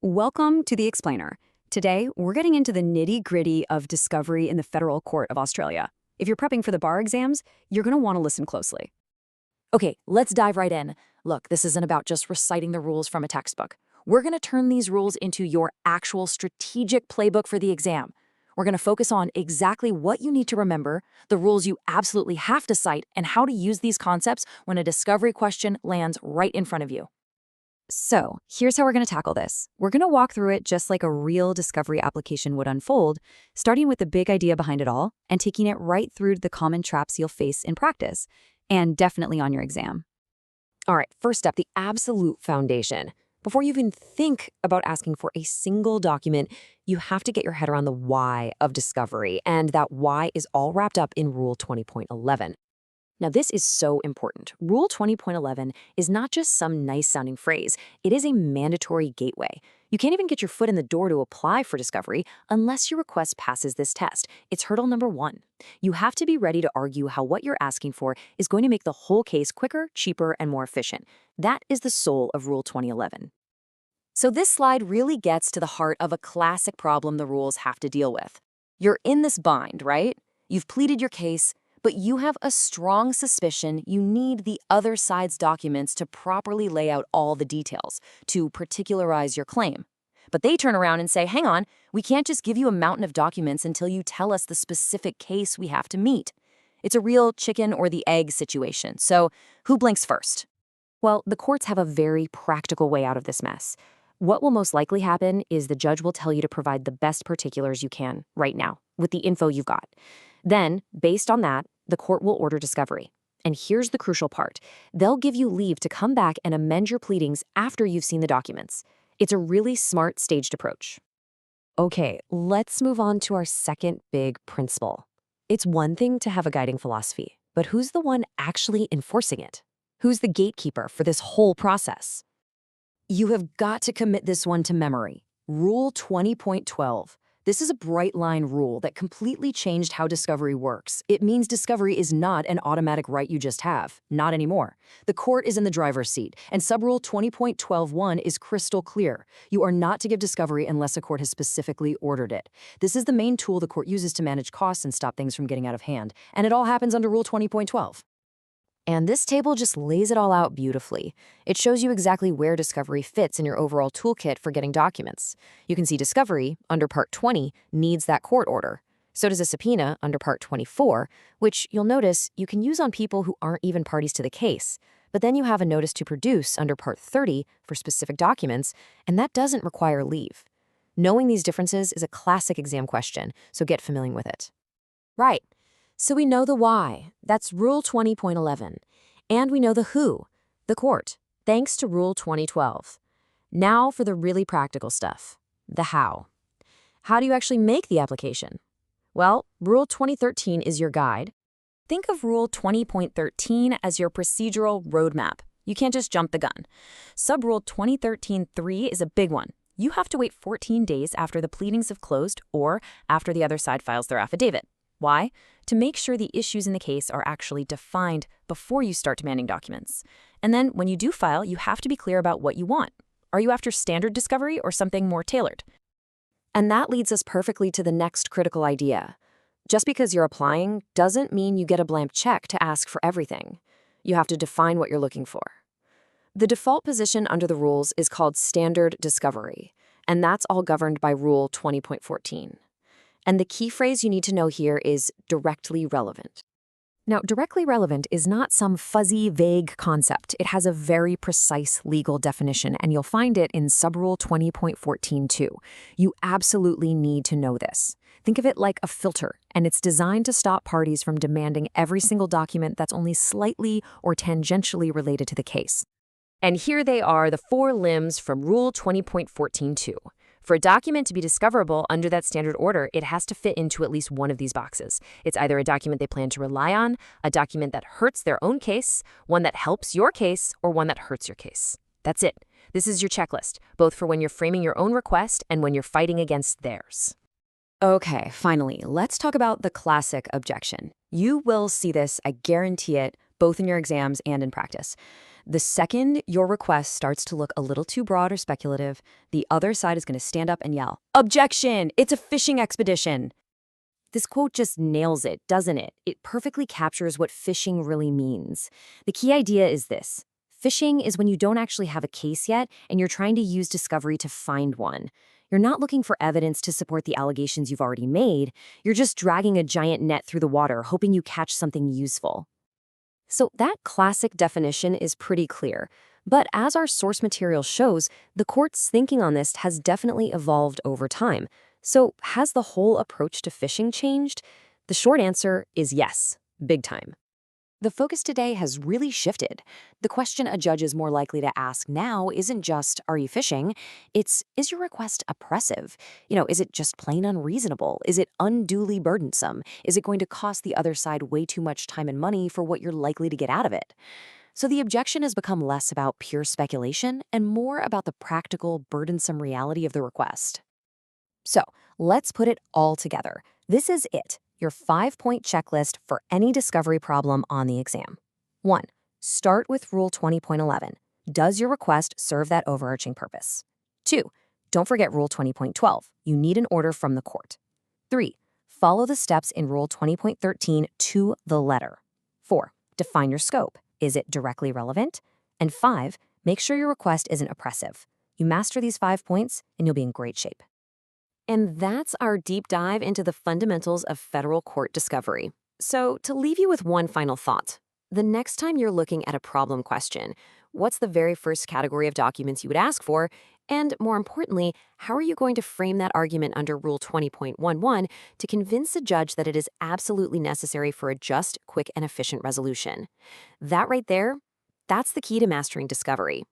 Welcome to The Explainer. Today, we're getting into the nitty-gritty of discovery in the Federal Court of Australia. If you're prepping for the bar exams, you're going to want to listen closely. Okay, let's dive right in. Look, this isn't about just reciting the rules from a textbook. We're going to turn these rules into your actual strategic playbook for the exam. We're going to focus on exactly what you need to remember, the rules you absolutely have to cite, and how to use these concepts when a discovery question lands right in front of you. So, here's how we're going to tackle this. We're going to walk through it just like a real discovery application would unfold, starting with the big idea behind it all and taking it right through to the common traps you'll face in practice, and definitely on your exam. All right, first up, the absolute foundation. Before you even think about asking for a single document, you have to get your head around the why of discovery, and that why is all wrapped up in Rule 20.11. Now, this is so important. Rule 20.11 is not just some nice-sounding phrase. It is a mandatory gateway. You can't even get your foot in the door to apply for discovery unless your request passes this test. It's hurdle number 1. You have to be ready to argue how what you're asking for is going to make the whole case quicker, cheaper, and more efficient. That is the soul of Rule 2011. So this slide really gets to the heart of a classic problem the rules have to deal with. You're in this bind, right? You've pleaded your case, but you have a strong suspicion you need the other side's documents to properly lay out all the details, to particularize your claim. But they turn around and say, hang on, we can't just give you a mountain of documents until you tell us the specific case we have to meet. It's a real chicken or the egg situation, so who blinks first? Well, the courts have a very practical way out of this mess. What will most likely happen is the judge will tell you to provide the best particulars you can right now with the info you've got. Then, based on that, the court will order discovery. And here's the crucial part. They'll give you leave to come back and amend your pleadings after you've seen the documents. It's a really smart, staged approach. Okay, let's move on to our second big principle. It's one thing to have a guiding philosophy, but who's the one actually enforcing it? Who's the gatekeeper for this whole process? You have got to commit this one to memory. Rule 20.12. This is a bright-line rule that completely changed how discovery works. It means discovery is not an automatic right you just have. Not anymore. The court is in the driver's seat, and Subrule 20.12(1) is crystal clear. You are not to give discovery unless a court has specifically ordered it. This is the main tool the court uses to manage costs and stop things from getting out of hand, and it all happens under Rule 20.12. And this table just lays it all out beautifully. It shows you exactly where discovery fits in your overall toolkit for getting documents. You can see discovery, under Part 20, needs that court order. So does a subpoena, under Part 24, which you'll notice you can use on people who aren't even parties to the case. But then you have a notice to produce under Part 30 for specific documents, and that doesn't require leave. Knowing these differences is a classic exam question, so get familiar with it. Right. So we know the why, that's Rule 20.11, and we know the who, the court, thanks to Rule 2012. Now for the really practical stuff, the how. How do you actually make the application? Well, Rule 2013 is your guide. Think of Rule 20.13 as your procedural roadmap. You can't just jump the gun. Subrule 2013.3 is a big one. You have to wait 14 days after the pleadings have closed or after the other side files their affidavit. Why? To make sure the issues in the case are actually defined before you start demanding documents. And then when you do file, you have to be clear about what you want. Are you after standard discovery or something more tailored? And that leads us perfectly to the next critical idea. Just because you're applying doesn't mean you get a blank check to ask for everything. You have to define what you're looking for. The default position under the rules is called standard discovery, and that's all governed by Rule 20.14. And the key phrase you need to know here is directly relevant. Now, directly relevant is not some fuzzy, vague concept. It has a very precise legal definition, and you'll find it in Subrule 20.14 too. You absolutely need to know this. Think of it like a filter, and it's designed to stop parties from demanding every single document that's only slightly or tangentially related to the case. And here they are, the 4 limbs from Rule 20.14.2. For a document to be discoverable under that standard order, it has to fit into at least one of these boxes. It's either a document they plan to rely on, a document that hurts their own case, one that helps your case, or one that hurts your case. That's it. This is your checklist, both for when you're framing your own request and when you're fighting against theirs. Okay, finally, let's talk about the classic objection. You will see this, I guarantee it, both in your exams and in practice. The second your request starts to look a little too broad or speculative, the other side is going to stand up and yell, "Objection! It's a fishing expedition!" This quote just nails it, doesn't it? It perfectly captures what fishing really means. The key idea is this. Fishing is when you don't actually have a case yet and you're trying to use discovery to find one. You're not looking for evidence to support the allegations you've already made. You're just dragging a giant net through the water, hoping you catch something useful. So that classic definition is pretty clear. But as our source material shows, the court's thinking on this has definitely evolved over time. So has the whole approach to fishing changed? The short answer is yes, big time. The focus today has really shifted. The question a judge is more likely to ask now isn't just, are you fishing? It's, is your request oppressive? Is it just plain unreasonable? Is it unduly burdensome? Is it going to cost the other side way too much time and money for what you're likely to get out of it? So the objection has become less about pure speculation and more about the practical, burdensome reality of the request. So let's put it all together. This is it. Your 5-point checklist for any discovery problem on the exam. 1. Start with Rule 20.11. Does your request serve that overarching purpose? 2. Don't forget Rule 20.12. You need an order from the court. 3. Follow the steps in Rule 20.13 to the letter. 4. Define your scope. Is it directly relevant? And 5. Make sure your request isn't oppressive. You master these 5 points, and you'll be in great shape. And that's our deep dive into the fundamentals of federal court discovery. So to leave you with one final thought, the next time you're looking at a problem question, what's the very first category of documents you would ask for? And more importantly, how are you going to frame that argument under Rule 20.11 to convince a judge that it is absolutely necessary for a just, quick, and efficient resolution? That right there, that's the key to mastering discovery.